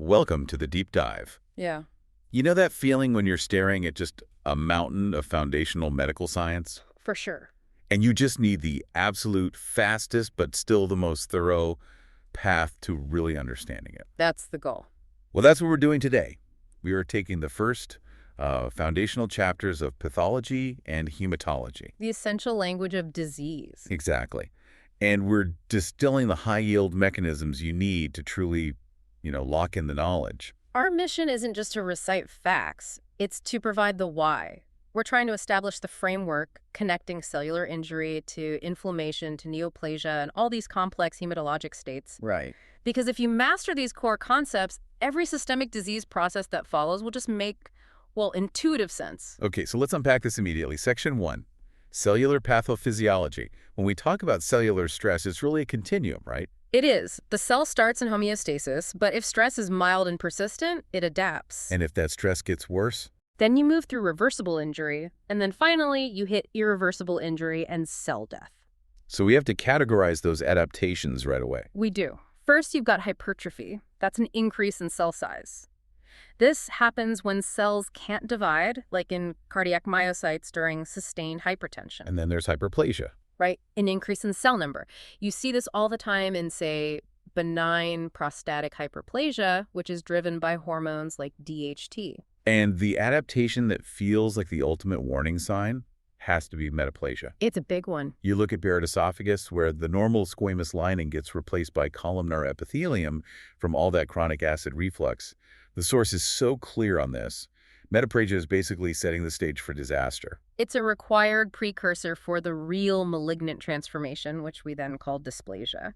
Welcome to the deep dive. Yeah, You know that feeling when you're staring at just a mountain of foundational medical science? for sure. And you just need the absolute fastest but still the most thorough path to really understanding it. That's the goal. Well, that's what we're doing today. We are taking the first foundational chapters of pathology and hematology. The essential language of disease. Exactly. And we're distilling the high-yield mechanisms you need to truly, lock in the knowledge. Our mission isn't just to recite facts, it's to provide the why. We're trying to establish the framework connecting cellular injury to inflammation to neoplasia and all these complex hematologic states. Right. Because if you master these core concepts, every systemic disease process that follows will just make, well, intuitive sense. Okay, so let's unpack this immediately. Section 1, cellular pathophysiology. When we talk about cellular stress, it's really a continuum, right? It is. The cell starts in homeostasis, but if stress is mild and persistent, it adapts. And if that stress gets worse? Then you move through reversible injury, and then finally you hit irreversible injury and cell death. So we have to categorize those adaptations right away. We do. First, you've got hypertrophy. That's an increase in cell size. This happens when cells can't divide, like in cardiac myocytes during sustained hypertension. And then there's hyperplasia. Right? An increase in cell number. You see this all the time in, say, benign prostatic hyperplasia, which is driven by hormones like DHT. And the adaptation that feels like the ultimate warning sign has to be metaplasia. It's a big one. You look at Barrett esophagus, where the normal squamous lining gets replaced by columnar epithelium from all that chronic acid reflux. The source is so clear on this. Metaplasia is basically setting the stage for disaster. It's a required precursor for the real malignant transformation, which we then call dysplasia.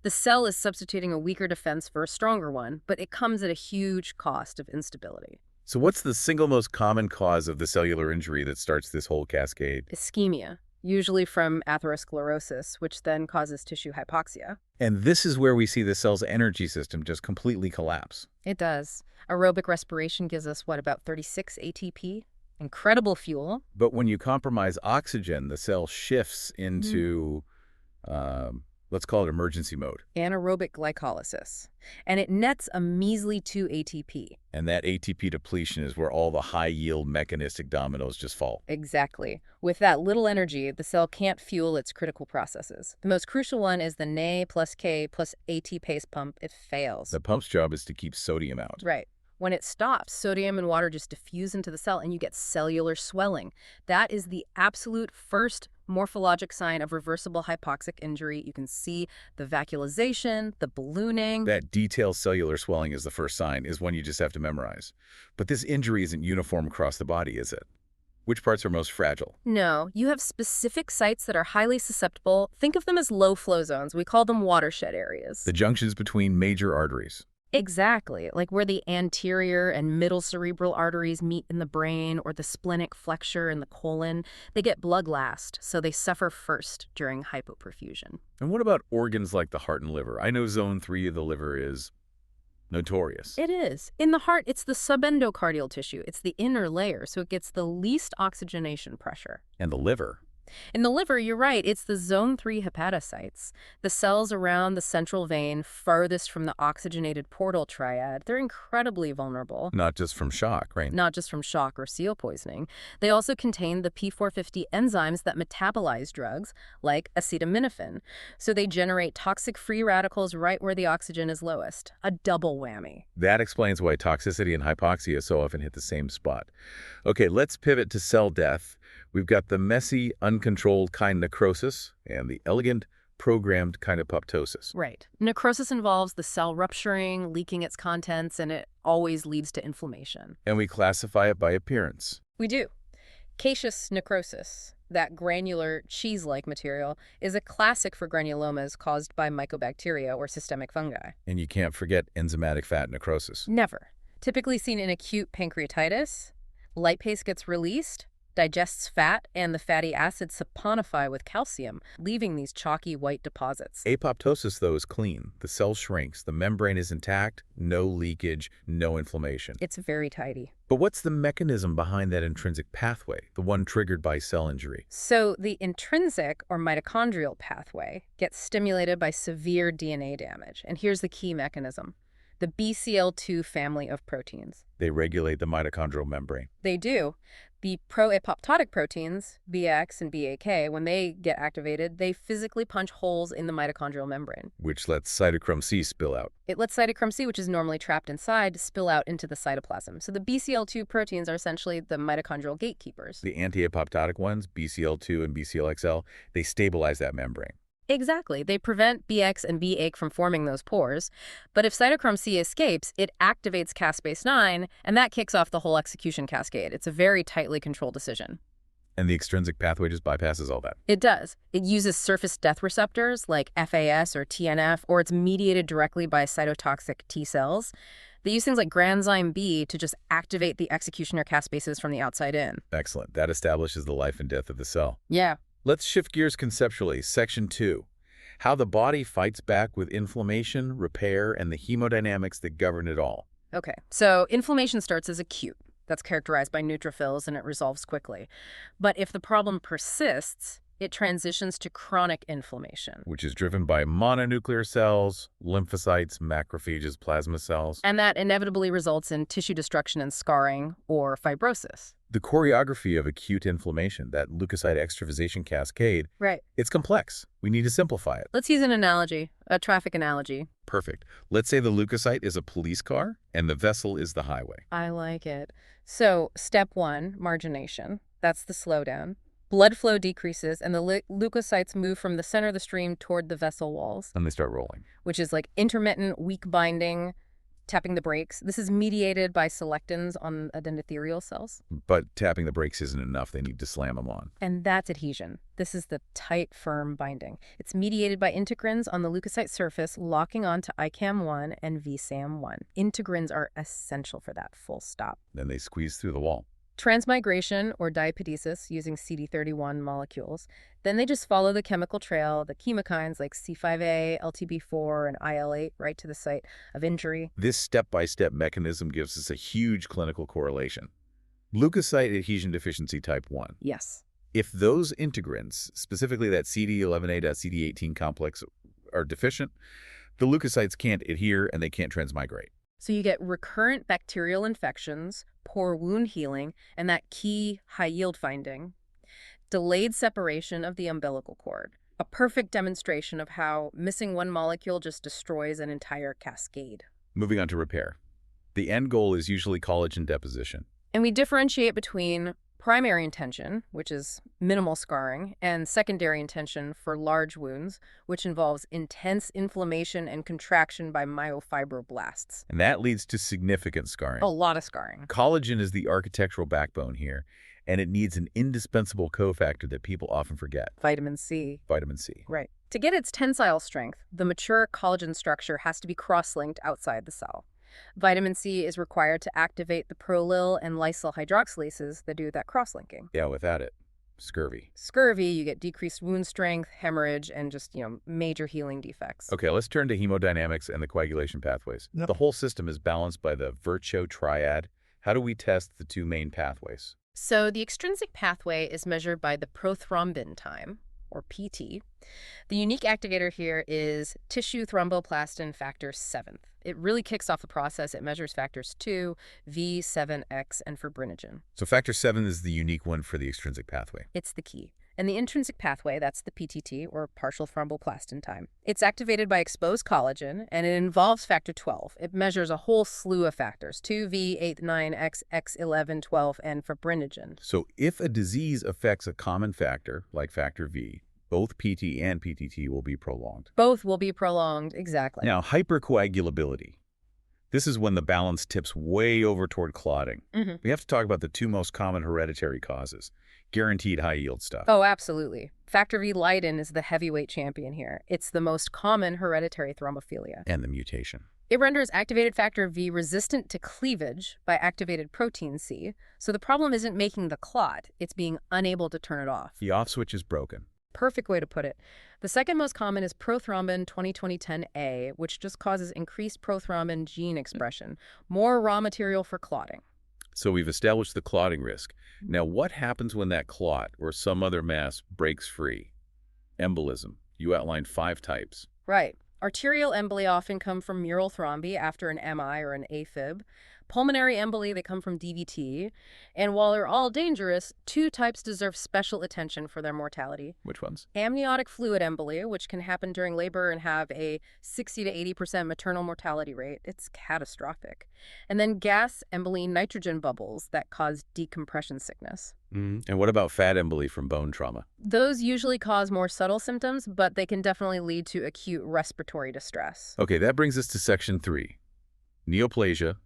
The cell is substituting a weaker defense for a stronger one, but it comes at a huge cost of instability. So what's the single most common cause of the cellular injury that starts this whole cascade? Ischemia, usually from atherosclerosis, which then causes tissue hypoxia. And this is where we see the cell's energy system just completely collapse. It does. Aerobic respiration gives us, about 36 ATP? Incredible fuel. But when you compromise oxygen, the cell shifts into, let's call it emergency mode. Anaerobic glycolysis. And it nets a measly 2 ATP. And that ATP depletion is where all the high-yield mechanistic dominoes just fall. Exactly. With that little energy, the cell can't fuel its critical processes. The most crucial one is the Na plus K plus ATPase pump. It fails. The pump's job is to keep sodium out. Right. When it stops, sodium and water just diffuse into the cell and you get cellular swelling. That is the absolute first morphologic sign of reversible hypoxic injury. You can see the vacuolization, the ballooning. That detailed cellular swelling is the first sign, is one you just have to memorize. But this injury isn't uniform across the body, is it? Which parts are most fragile? No, you have specific sites that are highly susceptible. Think of them as low flow zones. We call them watershed areas. The junctions between major arteries. Exactly, like where the anterior and middle cerebral arteries meet in the brain, or the splenic flexure in the colon. They get blood last, so they suffer first during hypoperfusion. And what about organs like the heart and liver? I know zone 3 of the liver is notorious. It is. In the heart, it's the subendocardial tissue. It's the inner layer, so it gets the least oxygenation pressure. And the liver. In the liver, you're right, it's the zone 3 hepatocytes. The cells around the central vein, farthest from the oxygenated portal triad, they're incredibly vulnerable. Not just from shock, right? Not just from shock or CO poisoning. They also contain the P450 enzymes that metabolize drugs, like acetaminophen. So they generate toxic free radicals right where the oxygen is lowest. A double whammy. That explains why toxicity and hypoxia so often hit the same spot. Okay, let's pivot to cell death. We've got the messy, uncontrolled kind necrosis and the elegant, programmed kind of apoptosis. Right. Necrosis involves the cell rupturing, leaking its contents, and it always leads to inflammation. And we classify it by appearance. We do. Caseous necrosis, that granular, cheese-like material, is a classic for granulomas caused by mycobacteria or systemic fungi. And you can't forget enzymatic fat necrosis. Never. Typically seen in acute pancreatitis, lipase gets released, digests fat, and the fatty acids saponify with calcium, leaving these chalky white deposits. Apoptosis, though, is clean. The cell shrinks, the membrane is intact, no leakage, no inflammation. It's very tidy. But what's the mechanism behind that intrinsic pathway, the one triggered by cell injury? So the intrinsic or mitochondrial pathway gets stimulated by severe DNA damage. And here's the key mechanism. the BCL2 family of proteins. They regulate the mitochondrial membrane. They do. The pro-apoptotic proteins, BX and BAK, when they get activated, they physically punch holes in the mitochondrial membrane. Which lets cytochrome C spill out. It lets cytochrome C, which is normally trapped inside, spill out into the cytoplasm. So the BCL2 proteins are essentially the mitochondrial gatekeepers. The anti-apoptotic ones, BCL2 and BCLXL, they stabilize that membrane. Exactly. They prevent BX and BAK from forming those pores. But if cytochrome C escapes, it activates caspase-9, and that kicks off the whole execution cascade. It's a very tightly controlled decision. And the extrinsic pathway just bypasses all that. It does. It uses surface death receptors like FAS or TNF, or it's mediated directly by cytotoxic T cells. They use things like granzyme B to just activate the executioner caspases from the outside in. Excellent. That establishes the life and death of the cell. Yeah. Let's shift gears conceptually. Section 2. How the body fights back with inflammation, repair, and the hemodynamics that govern it all. Okay, so inflammation starts as acute. That's characterized by neutrophils, and it resolves quickly. But if the problem persists, it transitions to chronic inflammation. Which is driven by mononuclear cells, lymphocytes, macrophages, plasma cells. And that inevitably results in tissue destruction and scarring, or fibrosis. The choreography of acute inflammation, that leukocyte extravasation cascade, Right. it's complex. We need to simplify it. Let's use an analogy, a traffic analogy. Perfect. Let's say the leukocyte is a police car and the vessel is the highway. I like it. So, step 1, margination. That's the slowdown. Blood flow decreases, and the leukocytes move from the center of the stream toward the vessel walls, And they start rolling. which is like intermittent, weak binding, tapping the brakes. This is mediated by selectins on adendothelial cells. But tapping the brakes isn't enough. They need to slam them on. And that's adhesion. This is the tight, firm binding. It's mediated by integrins on the leukocyte surface, locking on to ICAM1 and VSAM1. Integrins are essential for that, full stop. Then they squeeze through the wall. Transmigration, or diapedesis, using CD31 molecules. Then they just follow the chemical trail, the chemokines like C5a, LTB4, and IL-8 right to the site of injury. This step-by-step mechanism gives us a huge clinical correlation. Leukocyte adhesion deficiency type 1. Yes. If those integrins, specifically that CD11a.CD18 complex, are deficient, the leukocytes can't adhere and they can't transmigrate. So you get recurrent bacterial infections, poor wound healing, and that key high-yield finding, delayed separation of the umbilical cord. A perfect demonstration of how missing one molecule just destroys an entire cascade. Moving on to repair. The end goal is usually collagen deposition. And we differentiate between primary intention, which is minimal scarring, and secondary intention for large wounds, which involves intense inflammation and contraction by myofibroblasts. And that leads to significant scarring. A lot of scarring. Collagen is the architectural backbone here, and it needs an indispensable cofactor that people often forget. Vitamin C. Vitamin C. Right. To get its tensile strength, the mature collagen structure has to be cross-linked outside the cell. Vitamin C is required to activate the prolyl and lysyl hydroxylases that do that cross-linking. Yeah, without it, scurvy. Scurvy, you get decreased wound strength, hemorrhage, and just, major healing defects. Okay, let's turn to hemodynamics and the coagulation pathways. Yep. The whole system is balanced by the Virchow triad. How do we test the two main pathways? So the extrinsic pathway is measured by the prothrombin time, or PT. The unique activator here is tissue thromboplastin factor 7. It really kicks off the process. It measures factors 2, V, 7X, and fibrinogen. So factor 7 is the unique one for the extrinsic pathway. It's the key. And the intrinsic pathway, that's the PTT, or partial thromboplastin time. It's activated by exposed collagen, and it involves factor 12. It measures a whole slew of factors, 2V, 8, 9, X, X11, 12, and fibrinogen. So if a disease affects a common factor, like factor V, both PT and PTT will be prolonged. Both will be prolonged, exactly. Now, hypercoagulability. This is when the balance tips way over toward clotting. We have to talk about the two most common hereditary causes. Guaranteed high-yield stuff. Oh, absolutely. Factor V Leiden is the heavyweight champion here. It's the most common hereditary thrombophilia. And the mutation. It renders activated factor V resistant to cleavage by activated protein C. So the problem isn't making the clot, it's being unable to turn it off. The off switch is broken. Perfect way to put it. The second most common is prothrombin 202010A, which just causes increased prothrombin gene expression, more raw material for clotting. So we've established the clotting risk. Now, what happens when that clot or some other mass breaks free? Embolism. You outlined 5 types. Right. Arterial emboli often come from mural thrombi after an MI or an AFib. Pulmonary emboli, they come from DVT. And while they're all dangerous, two types deserve special attention for their mortality. Which ones? Amniotic fluid emboli, which can happen during labor and have a 60 to 80% maternal mortality rate. It's catastrophic. And then gas emboli nitrogen bubbles that cause decompression sickness. And what about fat emboli from bone trauma? Those usually cause more subtle symptoms, but they can definitely lead to acute respiratory distress. Okay, that brings us to section 3. Neoplasia,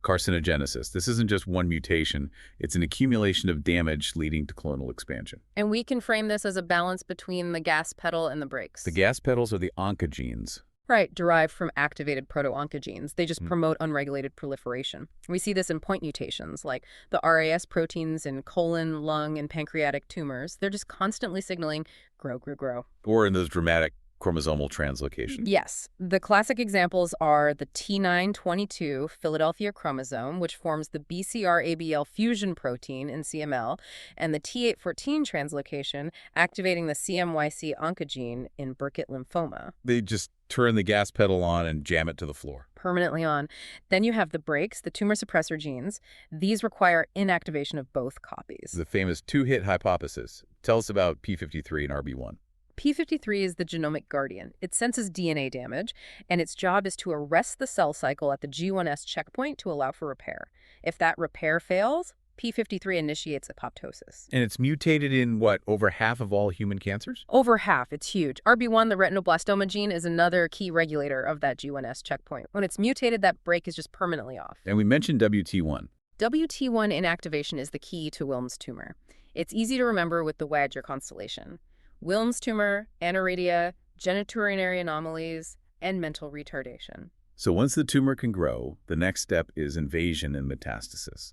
carcinogenesis. This isn't just one mutation. It's an accumulation of damage leading to clonal expansion. And we can frame this as a balance between the gas pedal and the brakes. The gas pedals are the oncogenes. Right, derived from activated proto-oncogenes. They just promote unregulated proliferation. We see this in point mutations, like the RAS proteins in colon, lung, and pancreatic tumors. They're just constantly signaling, grow, grow, grow. Or in those dramatic chromosomal translocations. Yes. The classic examples are the T922 Philadelphia chromosome, which forms the BCR-ABL fusion protein in CML, and the T814 translocation, activating the CMYC oncogene in Burkitt lymphoma. They just turn the gas pedal on and jam it to the floor. Permanently on. Then you have the brakes, the tumor suppressor genes. These require inactivation of both copies. The famous two-hit hypothesis. Tell us about P53 and RB1. P53 is the genomic guardian. It senses DNA damage, and its job is to arrest the cell cycle at the G1S checkpoint to allow for repair. If that repair fails, P53 initiates apoptosis. And it's mutated in, what, over half of all human cancers? Over half. It's huge. RB1, the retinoblastoma gene, is another key regulator of that G1S checkpoint. When it's mutated, that brake is just permanently off. And we mentioned WT1. WT1 inactivation is the key to Wilms tumor. It's easy to remember with the Wager constellation. Wilms tumor, anorexia, genitourinary anomalies, and mental retardation. So once the tumor can grow, the next step is invasion and metastasis.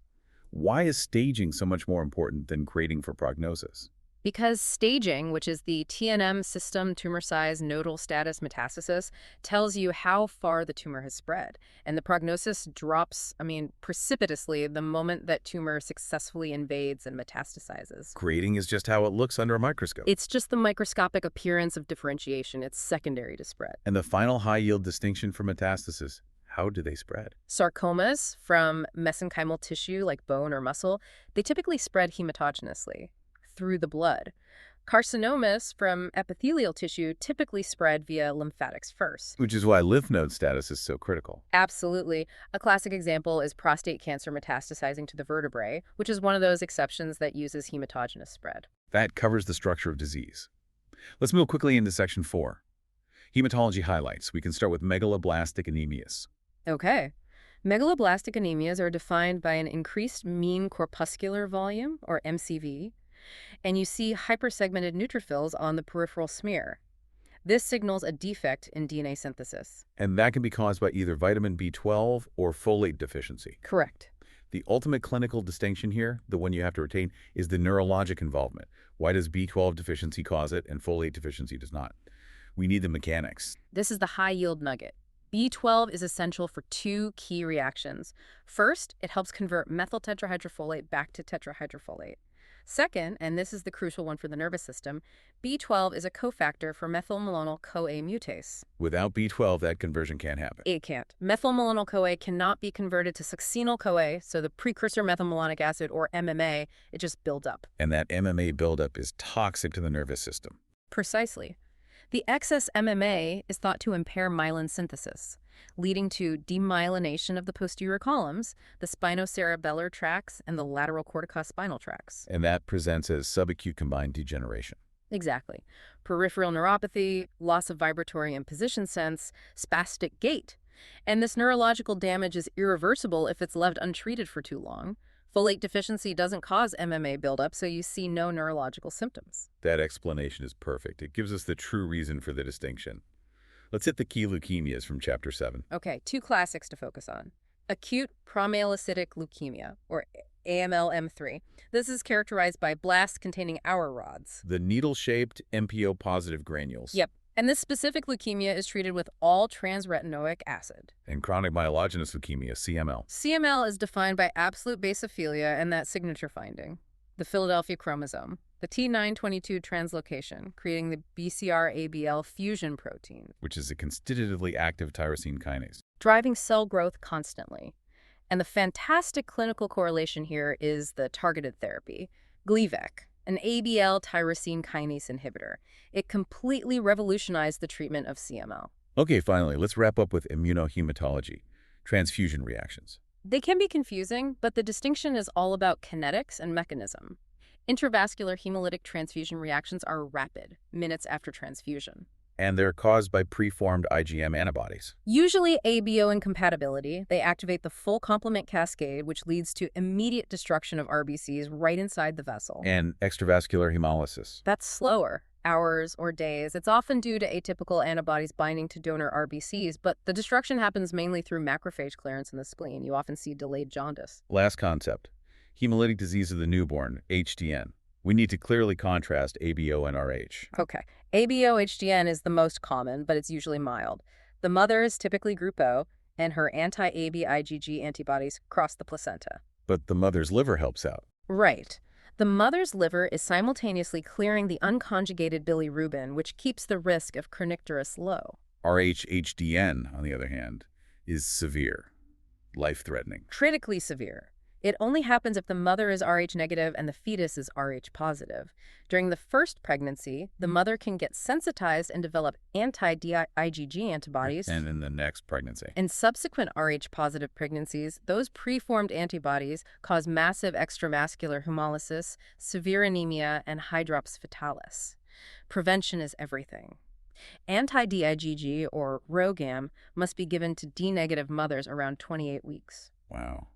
Why is staging so much more important than grading for prognosis? Because staging, which is the TNM system, tumor size, nodal status, metastasis, tells you how far the tumor has spread. And the prognosis drops, precipitously the moment that tumor successfully invades and metastasizes. Grading is just how it looks under a microscope. It's just the microscopic appearance of differentiation. It's secondary to spread. And the final high-yield distinction for metastasis, how do they spread? Sarcomas from mesenchymal tissue like bone or muscle, they typically spread hematogenously through the blood. Carcinomas from epithelial tissue typically spread via lymphatics first. Which is why lymph node status is so critical. Absolutely. A classic example is prostate cancer metastasizing to the vertebrae, which is one of those exceptions that uses hematogenous spread. That covers the structure of disease. Let's move quickly into section 4. Hematology highlights. We can start with megaloblastic anemias. Okay. Megaloblastic anemias are defined by an increased mean corpuscular volume, or MCV, and you see hypersegmented neutrophils on the peripheral smear. This signals a defect in DNA synthesis. And that can be caused by either vitamin B12 or folate deficiency. Correct. The ultimate clinical distinction here, the one you have to retain, is the neurologic involvement. Why does B12 deficiency cause it and folate deficiency does not? We need the mechanics. This is the high-yield nugget. B12 is essential for two key reactions. First, it helps convert methyl tetrahydrofolate back to tetrahydrofolate. Second, and this is the crucial one for the nervous system, B12 is a cofactor for methylmalonyl-CoA mutase. Without B12, that conversion can't happen. It can't. Methylmalonyl-CoA cannot be converted to succinyl-CoA, so the precursor methylmalonic acid, or MMA, it just builds up. And that MMA buildup is toxic to the nervous system. Precisely. The excess MMA is thought to impair myelin synthesis, leading to demyelination of the posterior columns, the spinocerebellar tracts, and the lateral corticospinal tracts. And that presents as subacute combined degeneration. Exactly. Peripheral neuropathy, loss of vibratory and position sense, spastic gait. And this neurological damage is irreversible if it's left untreated for too long. Folate deficiency doesn't cause MMA buildup, so you see no neurological symptoms. That explanation is perfect. It gives us the true reason for the distinction. Let's hit the key leukemias from Chapter 7. Okay, two classics to focus on. Acute promyelocytic leukemia, or AML-M3. This is characterized by blasts containing our rods. The needle-shaped MPO-positive granules. Yep. And this specific leukemia is treated with all transretinoic acid. And chronic myelogenous leukemia, CML. CML is defined by absolute basophilia and that signature finding, the Philadelphia chromosome. the T922 translocation, creating the BCR-ABL fusion protein, which is a constitutively active tyrosine kinase. driving cell growth constantly. And the fantastic clinical correlation here is the targeted therapy, Gleevec, an ABL tyrosine kinase inhibitor. It completely revolutionized the treatment of CML. Okay, finally, let's wrap up with immunohematology, transfusion reactions. They can be confusing, but the distinction is all about kinetics and mechanism. Intravascular hemolytic transfusion reactions are rapid, minutes after transfusion. And they're caused by preformed IgM antibodies. Usually ABO incompatibility, they activate the full complement cascade, which leads to immediate destruction of RBCs right inside the vessel. And extravascular hemolysis. That's slower, hours or days. It's often due to atypical antibodies binding to donor RBCs, but the destruction happens mainly through macrophage clearance in the spleen. You often see delayed jaundice. Last concept, hemolytic disease of the newborn, HDN. We need to clearly contrast ABO and RH. Okay. ABO-HDN is the most common, but it's usually mild. The mother is typically Group O, and her anti-AB IgG antibodies cross the placenta. But the mother's liver helps out. Right. The mother's liver is simultaneously clearing the unconjugated bilirubin, which keeps the risk of kernicterus low. RH-HDN, on the other hand, is severe, life-threatening. Critically severe. It only happens if the mother is Rh negative and the fetus is Rh positive. During the first pregnancy, the mother can get sensitized and develop anti-IgG antibodies. And in the next pregnancy. In subsequent Rh positive pregnancies, those preformed antibodies cause massive extramuscular hemolysis, severe anemia, and hydrops fetalis. Prevention is everything. Anti-DIgG, or RhoGAM, must be given to D-negative mothers around 28 weeks. Wow.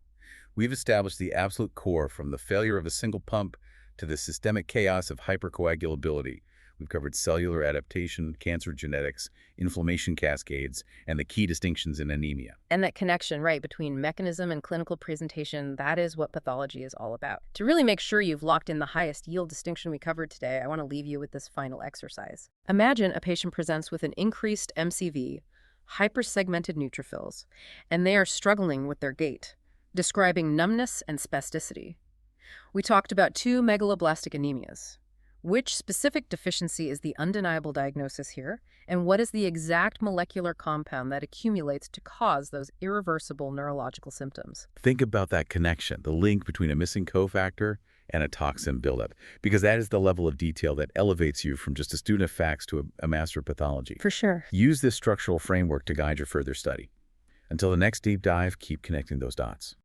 We've established the absolute core from the failure of a single pump to the systemic chaos of hypercoagulability. We've covered cellular adaptation, cancer genetics, inflammation cascades, and the key distinctions in anemia. And that connection, right, between mechanism and clinical presentation, that is what pathology is all about. To really make sure you've locked in the highest yield distinction we covered today, I want to leave you with this final exercise. Imagine a patient presents with an increased MCV, hypersegmented neutrophils, and they are struggling with their gait, describing numbness and spasticity. We talked about 2 megaloblastic anemias. Which specific deficiency is the undeniable diagnosis here, and what is the exact molecular compound that accumulates to cause those irreversible neurological symptoms? Think about that connection, the link between a missing cofactor and a toxin buildup, because that is the level of detail that elevates you from just a student of facts to a master of pathology. For sure. Use this structural framework to guide your further study. Until the next deep dive, keep connecting those dots.